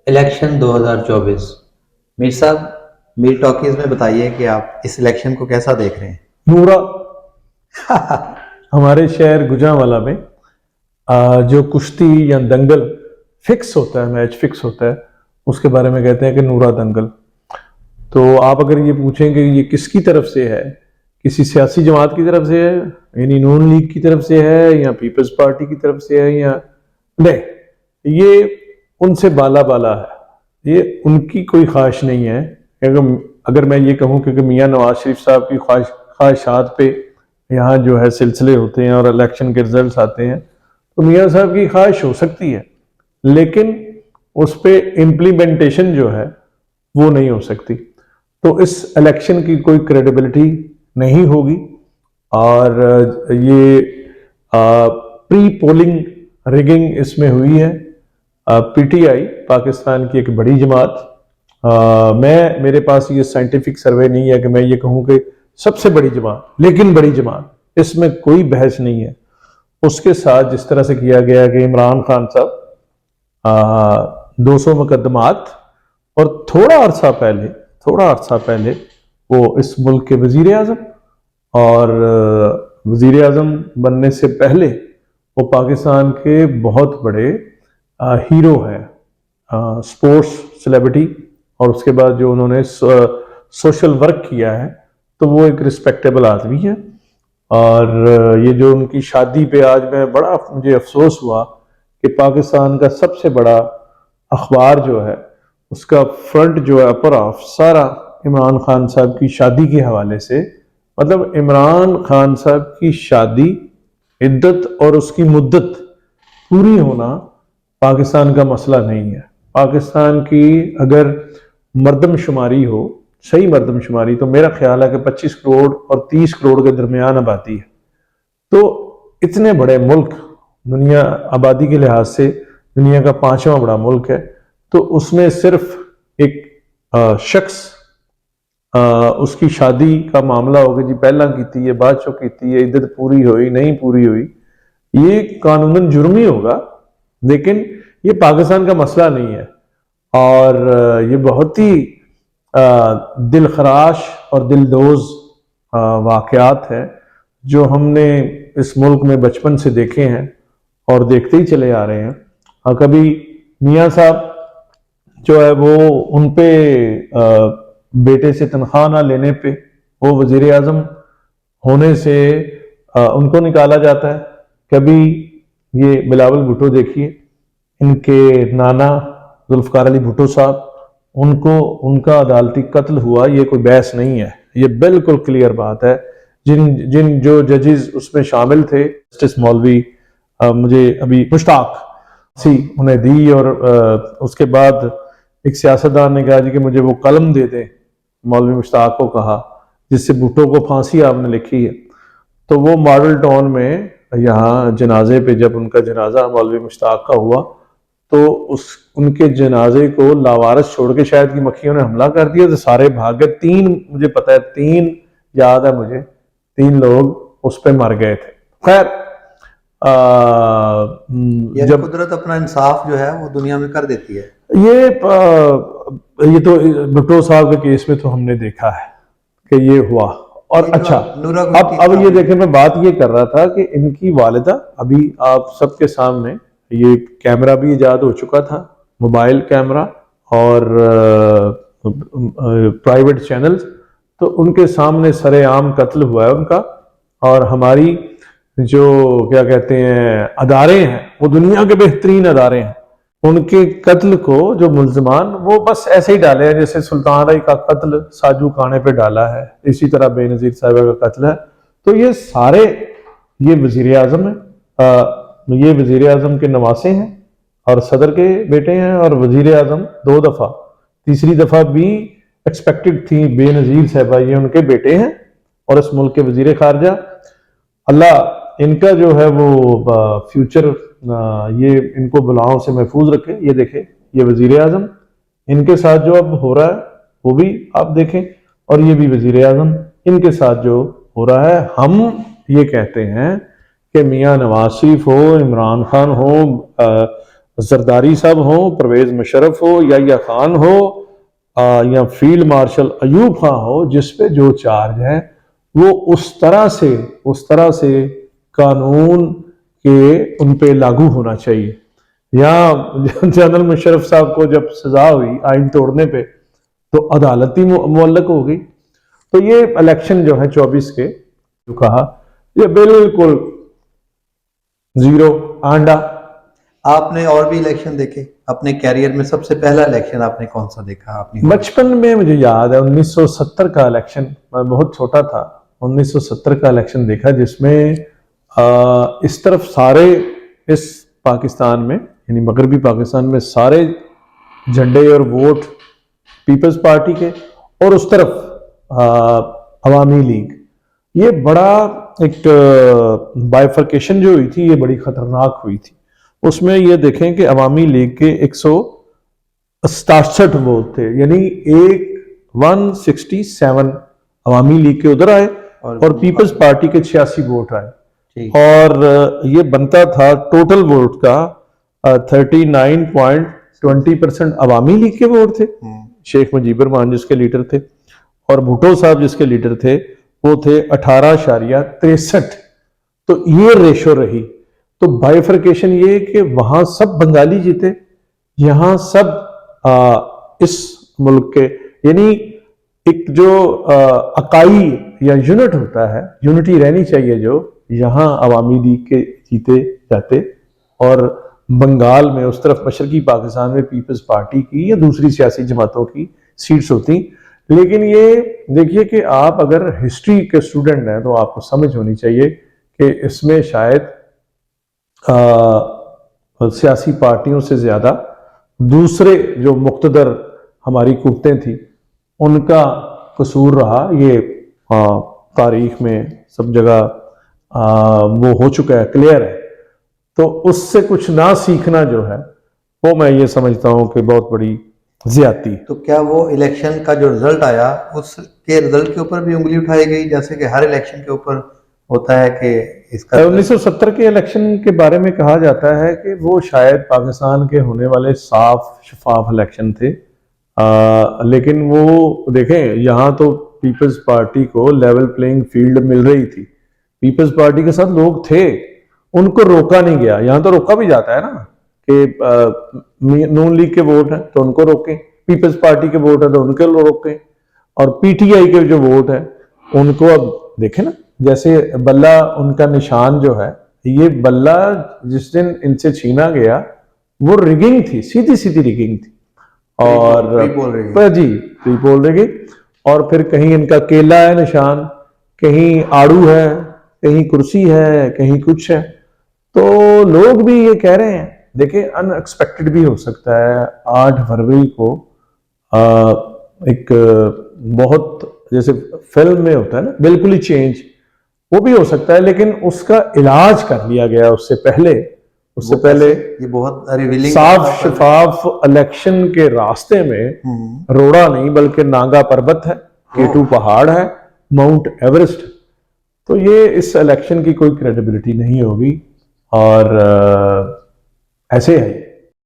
Election 2024 میر صاحب، میر talkies میں بتائیے کہ آپ اس الیکشن کو کیسا دیکھ رہے ہیں؟ نورا ہمارے شہر گجرانوالہ میں جو کشتی یا دنگل فکس ہوتا ہے، میچ فکس ہوتا ہے، اس کے بارے میں کہتے ہیں کہ نورا دنگل۔ تو آپ اگر یہ پوچھیں کہ یہ کس کی طرف سے ہے، کسی سیاسی جماعت کی طرف سے ہے، یعنی نون لیگ کی طرف سے ہے، یا پیپلز پارٹی کی طرف سے ہے، یا نہیں، یہ ان سے بالا بالا ہے، یہ ان کی کوئی خواہش نہیں ہے۔ اگر میں یہ کہوں کہ میاں نواز شریف صاحب کی خواہشات پہ یہاں جو ہے سلسلے ہوتے ہیں اور الیکشن کے رزلٹس آتے ہیں، تو میاں صاحب کی خواہش ہو سکتی ہے، لیکن اس پہ امپلیمنٹیشن جو ہے وہ نہیں ہو سکتی۔ تو اس الیکشن کی کوئی کریڈیبلٹی نہیں ہوگی، اور یہ پری پولنگ ریگنگ اس میں ہوئی ہے۔ پی ٹی آئی پاکستان کی ایک بڑی جماعت، میرے پاس یہ سائنٹیفک سروے نہیں ہے کہ میں یہ کہوں کہ سب سے بڑی جماعت، لیکن بڑی جماعت، اس میں کوئی بحث نہیں ہے۔ اس کے ساتھ جس طرح سے کیا گیا کہ عمران خان صاحب 200 مقدمات، اور تھوڑا عرصہ پہلے وہ اس ملک کے وزیر اعظم، اور وزیر اعظم بننے سے پہلے وہ پاکستان کے بہت بڑے ہیرو ہیں، سپورٹس سیلیبریٹی، اور اس کے بعد جو انہوں نے سوشل ورک کیا ہے، تو وہ ایک رسپیکٹیبل آدمی ہے۔ اور یہ جو ان کی شادی پہ آج مجھے افسوس ہوا کہ پاکستان کا سب سے بڑا اخبار جو ہے، اس کا فرنٹ جو ہے اپر آف سارا عمران خان صاحب کی شادی کے حوالے سے، مطلب عمران خان صاحب کی شادی، عدت اور اس کی مدت پوری ہونا پاکستان کا مسئلہ نہیں ہے۔ پاکستان کی اگر مردم شماری ہو، صحیح مردم شماری، تو میرا خیال ہے کہ 25 کروڑ اور 30 کروڑ کے درمیان آبادی ہے۔ تو اتنے بڑے ملک، دنیا آبادی کے لحاظ سے دنیا کا 5واں بڑا ملک ہے، تو اس میں صرف ایک شخص اس کی شادی کا معاملہ ہوگا، جی پہلا کیتی ہے، بعد چو کیتی ہے، عدت پوری ہوئی نہیں پوری ہوئی، یہ قانوناً جرم ہی ہوگا، لیکن یہ پاکستان کا مسئلہ نہیں ہے۔ اور یہ بہت ہی دل خراش اور دل دوز واقعات ہیں جو ہم نے اس ملک میں بچپن سے دیکھے ہیں اور دیکھتے ہی چلے آ رہے ہیں۔ کبھی میاں صاحب جو ہے وہ ان پہ بیٹے سے تنخواہ نہ لینے پہ وہ وزیر اعظم ہونے سے ان کو نکالا جاتا ہے۔ کبھی یہ بلاول بھٹو دیکھیے، ان کے نانا ذوالفقار علی بھٹو صاحب، ان کا عدالتی قتل ہوا، یہ کوئی بحث نہیں ہے، یہ بالکل کلیئر بات ہے۔ جو ججز اس میں شامل تھے، جسٹس مولوی مجھے ابھی مشتاق انہیں دی، اور اس کے بعد ایک سیاستدان نے کہا جی کہ مجھے وہ قلم دے دیں، مولوی مشتاق کو کہا جس سے بھٹو کو پھانسی آپ نے لکھی ہے۔ تو وہ ماڈل ٹاؤن میں یہاں جنازے پہ جب ان کا جنازہ مولوی مشتاق کا ہوا، تو ان کے جنازے کو لاوارث چھوڑ کے شاید کی مکھیوں نے حملہ کر دیا، تو سارے بھاگ گئے۔ مجھے پتا ہے 3 یاد ہے مجھے، 3 لوگ اس پہ مر گئے تھے۔ خیر جب قدرت اپنا انصاف جو ہے وہ دنیا میں کر دیتی ہے۔ یہ تو بھٹو صاحب کے کیس میں تو ہم نے دیکھا ہے کہ یہ ہوا۔ اور اچھا اب یہ دیکھیں، میں بات یہ کر رہا تھا کہ ان کی والدہ، ابھی آپ سب کے سامنے یہ کیمرہ بھی ایجاد ہو چکا تھا، موبائل کیمرہ اور پرائیویٹ چینلز، تو ان کے سامنے سر عام قتل ہوا ہے ان کا۔ اور ہماری جو کیا کہتے ہیں ادارے ہیں، وہ دنیا کے بہترین ادارے ہیں، ان کے قتل کو جو ملزمان وہ بس ایسے ہی ڈالے ہیں، جیسے سلطان رائی کا قتل ساجو کانے پہ ڈالا ہے، اسی طرح بے نظیر صاحبہ کا قتل ہے۔ تو یہ سارے یہ وزیر اعظم ہیں، یہ وزیر اعظم کے نواسے ہیں اور صدر کے بیٹے ہیں، اور وزیر اعظم 2 دفعہ، تیسری دفعہ بھی ایکسپیکٹڈ تھی بے نظیر صاحبہ، یہ ان کے بیٹے ہیں اور اس ملک کے وزیر خارجہ۔ اللہ ان کا جو ہے وہ فیوچر یہ ان کو بلاؤں سے محفوظ رکھے۔ یہ دیکھیں، یہ وزیر اعظم، ان کے ساتھ جو اب ہو رہا ہے وہ بھی آپ دیکھیں، اور یہ بھی وزیر اعظم، ان کے ساتھ جو ہو رہا ہے۔ ہم یہ کہتے ہیں کہ میاں نواز شریف ہو، عمران خان ہو، زرداری صاحب ہوں، پرویز مشرف ہو، یا خان ہو، یا فیلڈ مارشل ایوب خان ہو، جس پہ جو چارج ہے وہ اس طرح سے قانون کے ان پہ لاگو ہونا چاہیے. یا جنرل مشرف صاحب کو جب سزا ہوئی آئین توڑنے پہ تو عدالتی معلق ہو گئی. تو یہ الیکشن جو ہے 24 کے جو کہا یہ بالکل زیرو آنڈا. آپ نے اور بھی الیکشن دیکھے اپنے کیریئر میں؟ سب سے پہلا الیکشن آپ نے کون سا دیکھا آپ نے؟ بچپن میں مجھے یاد ہے 1970 کا الیکشن، میں بہت چھوٹا تھا، 1970 کا الیکشن دیکھا جس میں اس طرف سارے اس پاکستان میں یعنی مغربی پاکستان میں سارے جھنڈے اور ووٹ پیپلز پارٹی کے، اور اس طرف عوامی لیگ. یہ بڑا ایک بائیفرکیشن جو ہوئی تھی یہ بڑی خطرناک ہوئی تھی. اس میں یہ دیکھیں کہ عوامی لیگ کے 167 ووٹ تھے، یعنی 167 عوامی لیگ کے ادھر آئے اور پیپلز پارٹی کے 86 ووٹ آئے. اور یہ بنتا تھا ٹوٹل ووٹ کا 39.20% عوامی لیگ کے ووٹ تھے. شیخ مجیب الرحمان جس کے لیڈر تھے اور بھٹو صاحب جس کے لیڈر تھے وہ تھے 18.63. تو یہ ریشو رہی. تو بائیفرکیشن یہ کہ وہاں سب بنگالی جیتے، یہاں سب اس ملک کے، یعنی ایک جو اکائی یا یونٹ ہوتا ہے، یونٹی رہنی چاہیے، جو یہاں عوامی لیگ کے جیتے جاتے اور بنگال میں اس طرف مشرقی پاکستان میں پیپلز پارٹی کی یا دوسری سیاسی جماعتوں کی سیٹس ہوتی. لیکن یہ دیکھیے کہ آپ اگر ہسٹری کے اسٹوڈنٹ ہیں تو آپ کو سمجھ ہونی چاہیے کہ اس میں شاید سیاسی پارٹیوں سے زیادہ دوسرے جو مقتدر ہماری قوتیں تھیں ان کا قصور رہا. یہ تاریخ میں سب جگہ وہ ہو چکا ہے، کلیئر ہے. تو اس سے کچھ نہ سیکھنا جو ہے وہ میں یہ سمجھتا ہوں کہ بہت بڑی زیادتی. تو کیا وہ الیکشن کا جو رزلٹ آیا اس کے رزلٹ کے اوپر بھی انگلی اٹھائی گئی جیسے کہ ہر الیکشن کے اوپر ہوتا ہے کہ اس کا 1970 کے الیکشن کے بارے میں کہا جاتا ہے کہ وہ شاید پاکستان کے ہونے والے صاف شفاف الیکشن تھے. لیکن وہ دیکھیں یہاں تو پیپلز پارٹی کو لیول پلینگ فیلڈ مل رہی تھی، پیپلز پارٹی کے ساتھ لوگ تھے، ان کو روکا نہیں گیا. یہاں تو روکا بھی جاتا ہے نا کہ نون لیگ کے ووٹ ہیں تو ان کو روکیں، پیپلز پارٹی کے ووٹ ہیں تو ان کو روکیں، اور پی ٹی آئی کے جو ووٹ ہیں ان کو اب دیکھیں نا، جیسے بلہ ان کا نشان جو ہے، یہ بلہ جس دن ان سے چھینا گیا وہ ریگنگ تھی، سیدھی ریگنگ تھی. اور جی بول رہے گی. اور پھر کہیں ان کا کیلا ہے نشان، کہیں آڑو ہے، کہیں کرسی ہے، کہیں کچھ ہے. تو لوگ بھی یہ کہہ رہے ہیں، دیکھیں ان ایکسپیکٹڈ بھی ہو سکتا ہے. 8 فروری کو ایک بہت جیسے فلم میں ہوتا ہے نا بالکل ہی چینج، وہ بھی ہو سکتا ہے. لیکن اس کا علاج کر لیا گیا اس سے پہلے یہ بہت صاف شفاف الیکشن کے راستے میں روڑا نہیں بلکہ ناگا پربت ہے، K2 پہاڑ ہے، ماؤنٹ ایورسٹ. تو یہ اس الیکشن کی کوئی کریڈیبلٹی نہیں ہوگی اور ایسے ہے.